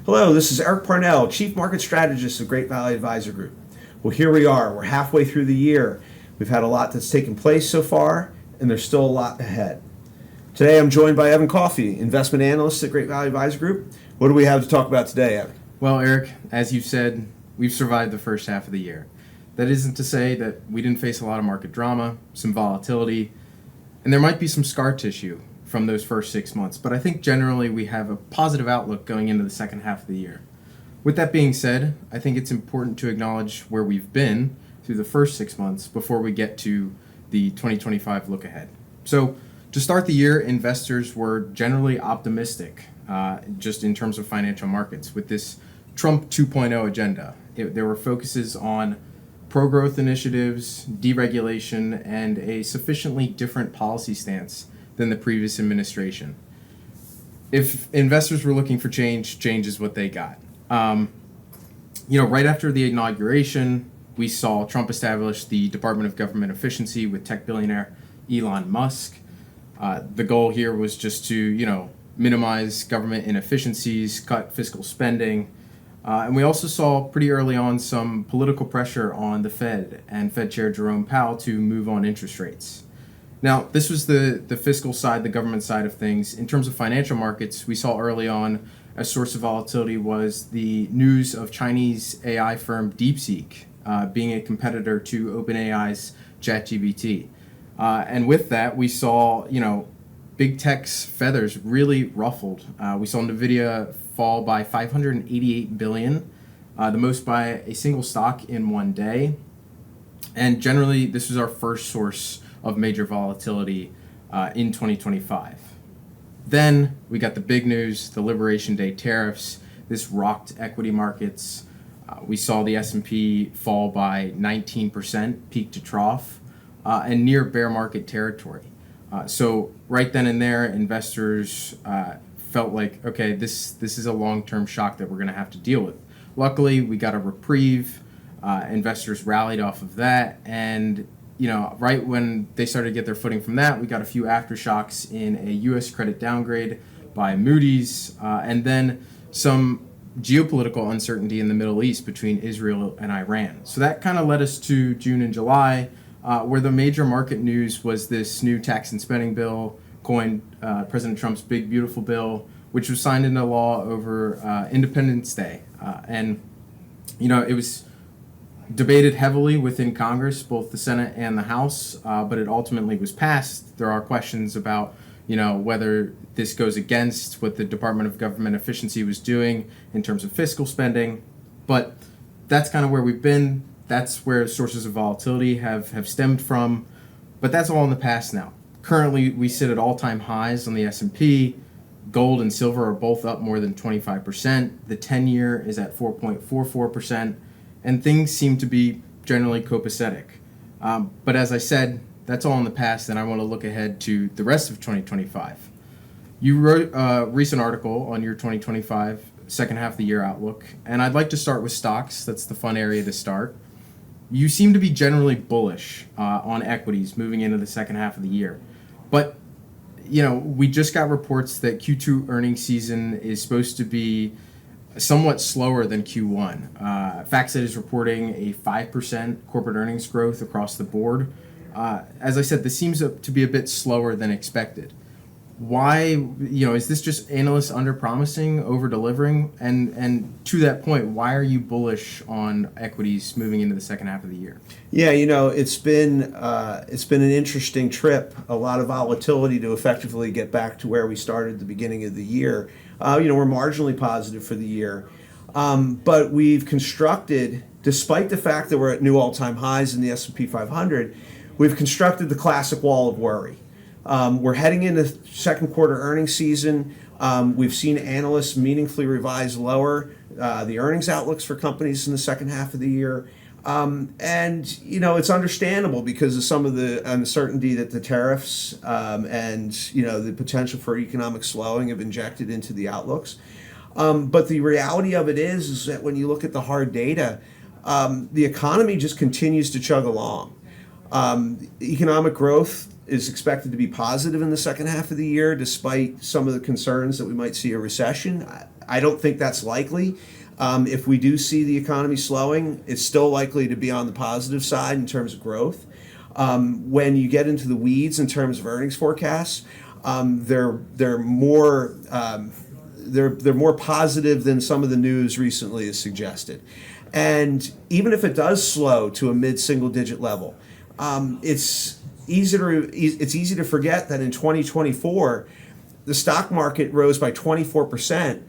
Hello, this is Eric Parnell, Chief Market Strategist of Great Valley Advisor Group. Well, here we are. We're halfway through the year. We've had a lot that's taken place so far, and there's still a lot ahead. Today, I'm joined by Evan Coffey, investment analyst at Great Valley Advisor Group. What do we have to talk about today, Evan? Well, Eric, as you've said, we've survived the first half of the year. That isn't to say that we didn't face a lot of market drama, some volatility, and there might be some scar tissue from those first 6 months, but I think generally we have a positive outlook going into the second half of the year. With that being said, I think it's important to acknowledge where we've been through the first 6 months before we get to the 2025 look ahead. So, to start the year, investors were generally optimistic just in terms of financial markets with this Trump 2.0 agenda. There were focuses on pro-growth initiatives, deregulation, and a sufficiently different policy stance than the previous administration. If investors were looking for change, change is what they got. Right after the inauguration, we saw Trump establish the Department of Government Efficiency with tech billionaire Elon Musk. The goal here was just to, minimize government inefficiencies, cut fiscal spending. And we also saw pretty early on some political pressure on the Fed and Fed Chair Jerome Powell to move on interest rates. Now, this was the fiscal side, the government side of things. In terms of financial markets, we saw early on a source of volatility was the news of Chinese AI firm DeepSeek being a competitor to OpenAI's ChatGPT. And with that, we saw, big tech's feathers really ruffled. We saw NVIDIA fall by $588 billion, the most by a single stock in one day. And generally, this was our first source of major volatility in 2025. Then we got the big news, the Liberation Day tariffs. This rocked equity markets. We saw the S&P fall by 19%, peak to trough, and near bear market territory. So right then and there, investors felt like, okay, this is a long-term shock that we're going to have to deal with. Luckily, we got a reprieve. Investors rallied off of that, and right when they started to get their footing from that, we got a few aftershocks in a U.S. credit downgrade by Moody's, and then some geopolitical uncertainty in the Middle East between Israel and Iran. So that kind of led us to June and July, where the major market news was this new tax and spending bill, coined President Trump's Big Beautiful Bill, which was signed into law over Independence Day. And it was debated heavily within Congress, both the Senate and the House, but it ultimately was passed. There are questions about, whether this goes against what the Department of Government Efficiency was doing in terms of fiscal spending, but that's kind of where we've been. That's where sources of volatility have stemmed from, but that's all in the past now. Currently, we sit at all-time highs on the S&P. Gold and silver are both up more than 25%. The 10-year is at 4.44%. And things seem to be generally copacetic. But as I said, that's all in the past, and I want to look ahead to the rest of 2025. You wrote a recent article on your 2025 second half of the year outlook, and I'd like to start with stocks. That's the fun area to start. You seem to be generally bullish on equities moving into the second half of the year. But, we just got reports that Q2 earnings season is supposed to be somewhat slower than Q1. FactSet is reporting a 5% corporate earnings growth across the board. As I said, this seems to be a bit slower than expected. Why, is this just analysts under-promising, over-delivering? And to that point, why are you bullish on equities moving into the second half of the year? Yeah, it's been an interesting trip. A lot of volatility to effectively get back to where we started at the beginning of the year. We're marginally positive for the year, but we've constructed, despite the fact that we're at new all-time highs in the S&P 500, we've constructed the classic wall of worry. We're heading into second quarter earnings season. We've seen analysts meaningfully revise lower the earnings outlooks for companies in the second half of the year. It's understandable because of some of the uncertainty that the tariffs and the potential for economic slowing have injected into the outlooks. But the reality of it is that when you look at the hard data, the economy just continues to chug along. Economic growth is expected to be positive in the second half of the year, despite some of the concerns that we might see a recession. I don't think that's likely. If we do see the economy slowing, it's still likely to be on the positive side in terms of growth. When you get into the weeds in terms of earnings forecasts, they're more they're more positive than some of the news recently has suggested. And even if it does slow to a mid-single digit level, it's easy to forget that in 2024, the stock market rose by 24%,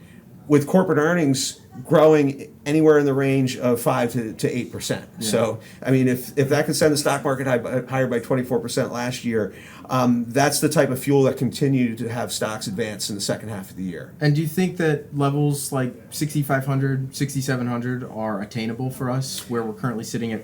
with corporate earnings growing anywhere in the range of 5 to 8%. Yeah. So, I mean, if that could send the stock market higher by 24% last year, that's the type of fuel that continued to have stocks advance in the second half of the year. And do you think that levels like 6,500, 6,700 are attainable for us, where we're currently sitting at,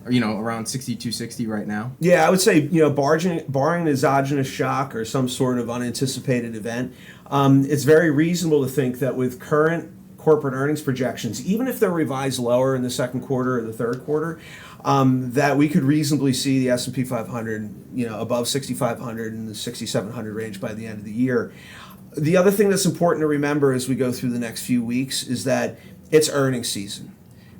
around 6,260 right now? Yeah, I would say, barring an exogenous shock or some sort of unanticipated event, it's very reasonable to think that with current corporate earnings projections, even if they're revised lower in the second quarter or the third quarter, that we could reasonably see the S&P 500, above 6,500 and the 6,700 range by the end of the year. The other thing that's important to remember as we go through the next few weeks is that it's earnings season,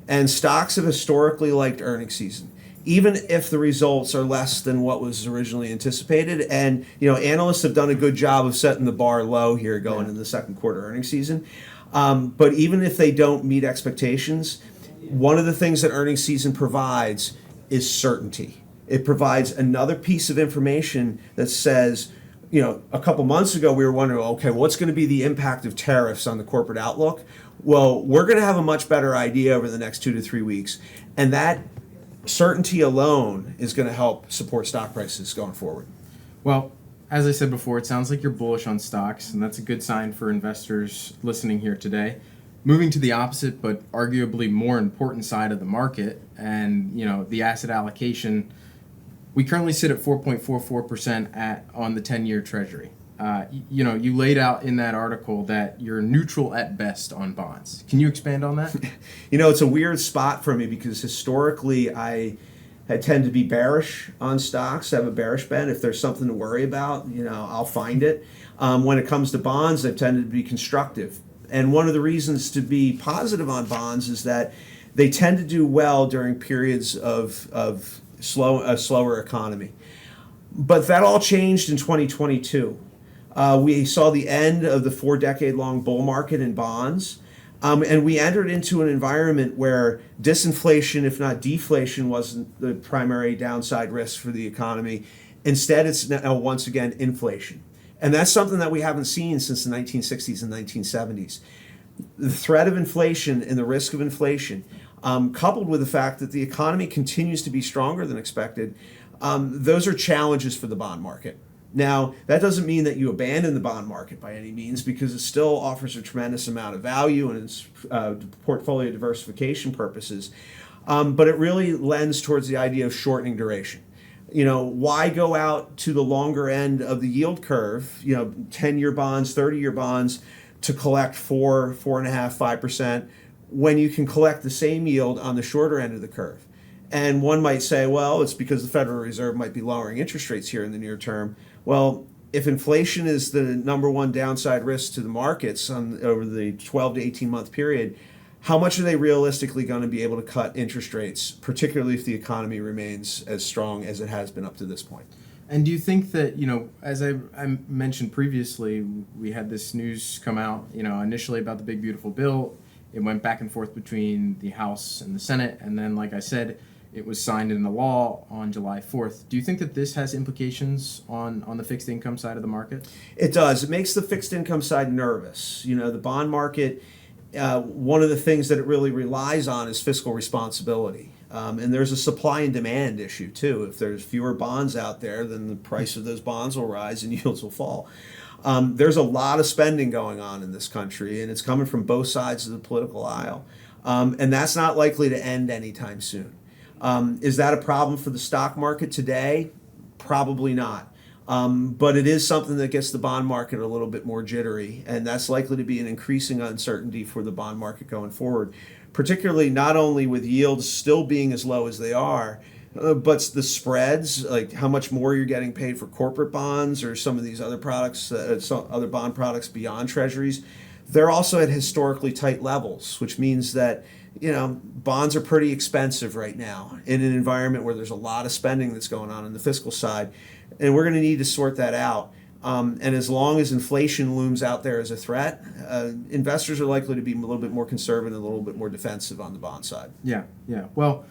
and stocks have historically liked earnings season, even if the results are less than what was originally anticipated. And analysts have done a good job of setting the bar low here going into the second quarter earnings season. But even if they don't meet expectations, one of the things that earnings season provides is certainty. It provides another piece of information that says, a couple months ago we were wondering, okay, what's going to be the impact of tariffs on the corporate outlook? Well, we're going to have a much better idea over the next 2 to 3 weeks. And that certainty alone is going to help support stock prices going forward. Well, as I said before, it sounds like you're bullish on stocks, and that's a good sign for investors listening here today. Moving to the opposite, but arguably more important side of the market, and the asset allocation, we currently sit at 4.44% on the 10-year Treasury. You laid out in that article that you're neutral at best on bonds. Can you expand on that? It's a weird spot for me because historically I tend to be bearish on stocks. I have a bearish bent. If there's something to worry about, I'll find it. When it comes to bonds, I've tended to be constructive. And one of the reasons to be positive on bonds is that they tend to do well during periods of a slower economy. But that all changed in 2022. We saw the end of the 4-decade-long bull market in bonds. And we entered into an environment where disinflation, if not deflation, wasn't the primary downside risk for the economy. Instead, it's now once again inflation. And that's something that we haven't seen since the 1960s and 1970s. The threat of inflation and the risk of inflation, coupled with the fact that the economy continues to be stronger than expected, those are challenges for the bond market. Now, that doesn't mean that you abandon the bond market by any means, because it still offers a tremendous amount of value and its portfolio diversification purposes. But it really lends towards the idea of shortening duration. Why go out to the longer end of the yield curve, 10-year bonds, 30-year bonds, to collect 4.5%, 5%, when you can collect the same yield on the shorter end of the curve? And one might say, well, it's because the Federal Reserve might be lowering interest rates here in the near term. Well, if inflation is the number one downside risk to the markets over the 12 to 18 month period, how much are they realistically going to be able to cut interest rates, particularly if the economy remains as strong as it has been up to this point? And do you think that, as I mentioned previously, we had this news come out, initially about the big beautiful bill. It went back and forth between the House and the Senate, and then, like I said, it was signed into law on July 4th. Do you think that this has implications on the fixed income side of the market? It does. It makes the fixed income side nervous. The bond market, one of the things that it really relies on is fiscal responsibility. And there's a supply and demand issue too. If there's fewer bonds out there, then the price of those bonds will rise and yields will fall. There's a lot of spending going on in this country, and it's coming from both sides of the political aisle. And that's not likely to end anytime soon. Is that a problem for the stock market today? Probably not. But it is something that gets the bond market a little bit more jittery, and that's likely to be an increasing uncertainty for the bond market going forward, particularly not only with yields still being as low as they are, but the spreads, like how much more you're getting paid for corporate bonds or some of these other products, some other bond products beyond treasuries. they're also at historically tight levels, which means that bonds are pretty expensive right now in an environment where there's a lot of spending that's going on the fiscal side, and we're going to need to sort that out. And as long as inflation looms out there as a threat, investors are likely to be a little bit more conservative, a little bit more defensive on the bond side. Yeah. Well,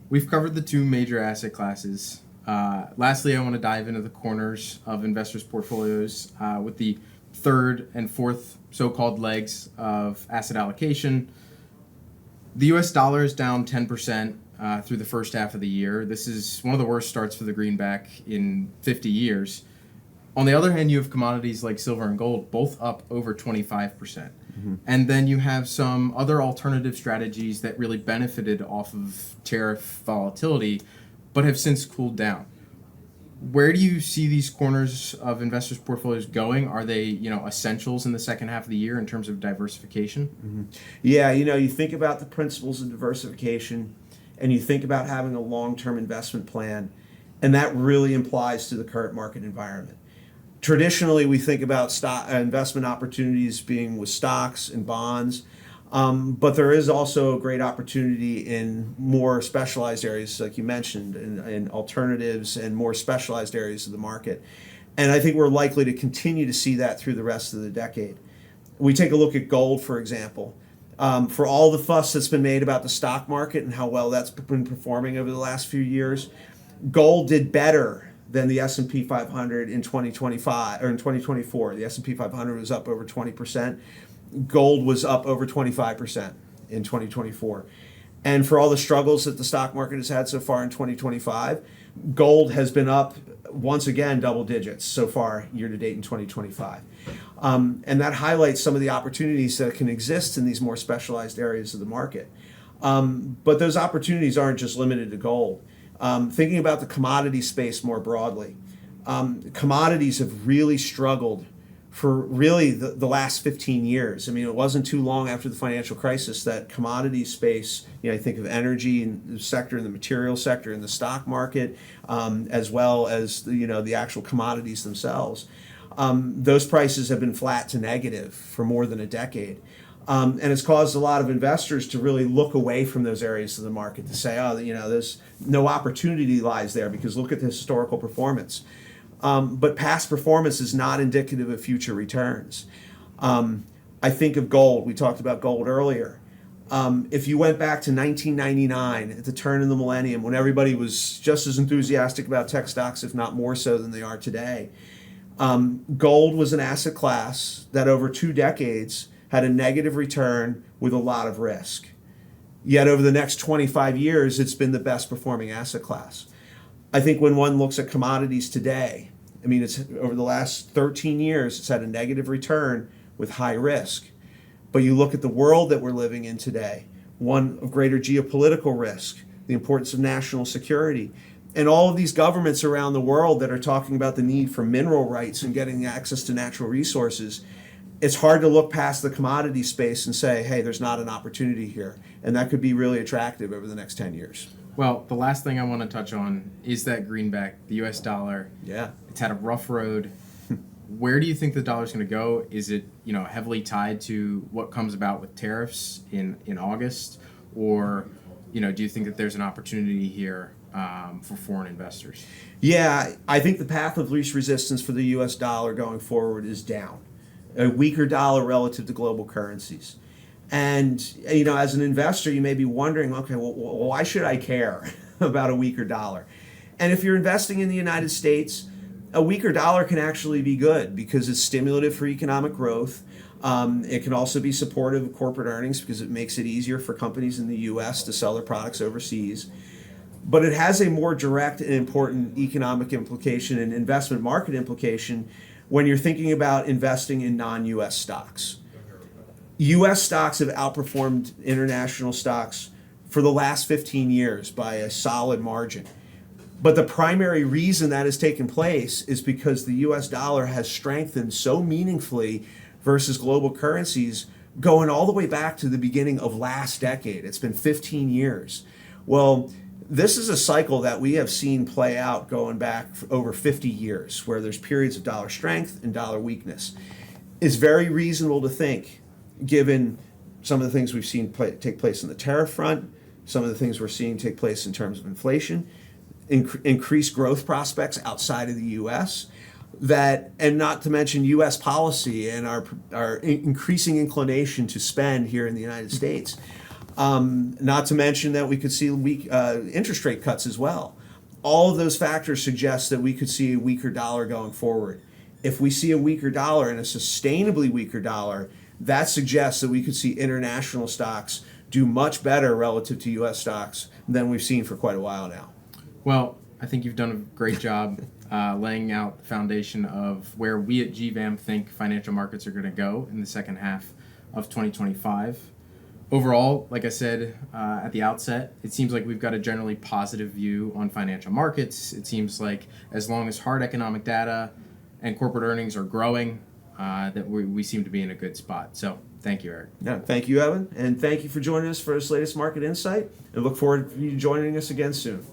we've covered the two major asset classes. Lastly, I want to dive into the corners of investors' portfolios with the third and fourth so-called legs of asset allocation. The U.S. dollar is down 10% through the first half of the year. This is one of the worst starts for the greenback in 50 years. On the other hand, you have commodities like silver and gold, both up over 25%. Mm-hmm. And then you have some other alternative strategies that really benefited off of tariff volatility, but have since cooled down. Where do you see these corners of investors' portfolios going? Are they, essentials in the second half of the year in terms of diversification? Mm-hmm. Yeah, you think about the principles of diversification, and you think about having a long-term investment plan, and that really implies to the current market environment. Traditionally, we think about stock investment opportunities being with stocks and bonds, but there is also a great opportunity in more specialized areas, like you mentioned, in alternatives and more specialized areas of the market. And I think we're likely to continue to see that through the rest of the decade. We take a look at gold, for example. For all the fuss that's been made about the stock market and how well that's been performing over the last few years, gold did better than the S&P 500 in 2025 or in 2024. The S&P 500 was up over 20%. Gold was up over 25% in 2024. And for all the struggles that the stock market has had so far in 2025, gold has been up once again double digits so far year to date in 2025. And that highlights some of the opportunities that can exist in these more specialized areas of the market. But those opportunities aren't just limited to gold. Thinking about the commodity space more broadly, commodities have really struggled for really the last 15 years. I mean, it wasn't too long after the financial crisis that commodity space, I think of energy and the sector and the material sector and the stock market, as well as the actual commodities themselves. Those prices have been flat to negative for more than a decade. And it's caused a lot of investors to really look away from those areas of the market to say, there's no opportunity lies there because look at the historical performance. But past performance is not indicative of future returns. I think of gold. We talked about gold earlier. If you went back to 1999, at the turn of the millennium, when everybody was just as enthusiastic about tech stocks, if not more so than they are today, gold was an asset class that over 2 decades had a negative return with a lot of risk. Yet over the next 25 years, it's been the best performing asset class. I think when one looks at commodities today, it's over the last 13 years, it's had a negative return with high risk. But you look at the world that we're living in today, one of greater geopolitical risk, the importance of national security, and all of these governments around the world that are talking about the need for mineral rights and getting access to natural resources. It's hard to look past the commodity space and say, hey, there's not an opportunity here. And that could be really attractive over the next 10 years. Well, the last thing I want to touch on is that greenback, the U.S. dollar. Yeah. It's had a rough road. Where do you think the dollar's going to go? Is it, heavily tied to what comes about with tariffs in August? Or, do you think that there's an opportunity here for foreign investors? Yeah, I think the path of least resistance for the U.S. dollar going forward is down. A weaker dollar relative to global currencies. And, as an investor, you may be wondering, okay, well, why should I care about a weaker dollar? And if you're investing in the United States, a weaker dollar can actually be good because it's stimulative for economic growth. It can also be supportive of corporate earnings because it makes it easier for companies in the U.S. to sell their products overseas. But it has a more direct and important economic implication and investment market implication when you're thinking about investing in non-U.S. stocks. U.S. stocks have outperformed international stocks for the last 15 years by a solid margin. But the primary reason that has taken place is because the U.S. dollar has strengthened so meaningfully versus global currencies going all the way back to the beginning of last decade. It's been 15 years. Well, this is a cycle that we have seen play out going back for over 50 years, where there's periods of dollar strength and dollar weakness. It's very reasonable to think given some of the things we've seen take place in the tariff front, some of the things we're seeing take place in terms of inflation, increased growth prospects outside of the U.S., that, and not to mention U.S. policy and our increasing inclination to spend here in the United States. Not to mention that we could see weak interest rate cuts as well. All of those factors suggest that we could see a weaker dollar going forward. If we see a weaker dollar and a sustainably weaker dollar, that suggests that we could see international stocks do much better relative to U.S. stocks than we've seen for quite a while now. Well, I think you've done a great job laying out the foundation of where we at GVAM think financial markets are going to go in the second half of 2025. Overall, like I said at the outset, it seems like we've got a generally positive view on financial markets. It seems like as long as hard economic data and corporate earnings are growing, that we seem to be in a good spot. So thank you, Eric. Yeah, thank you, Evan, and thank you for joining us for this latest market insight, and look forward to you joining us again soon.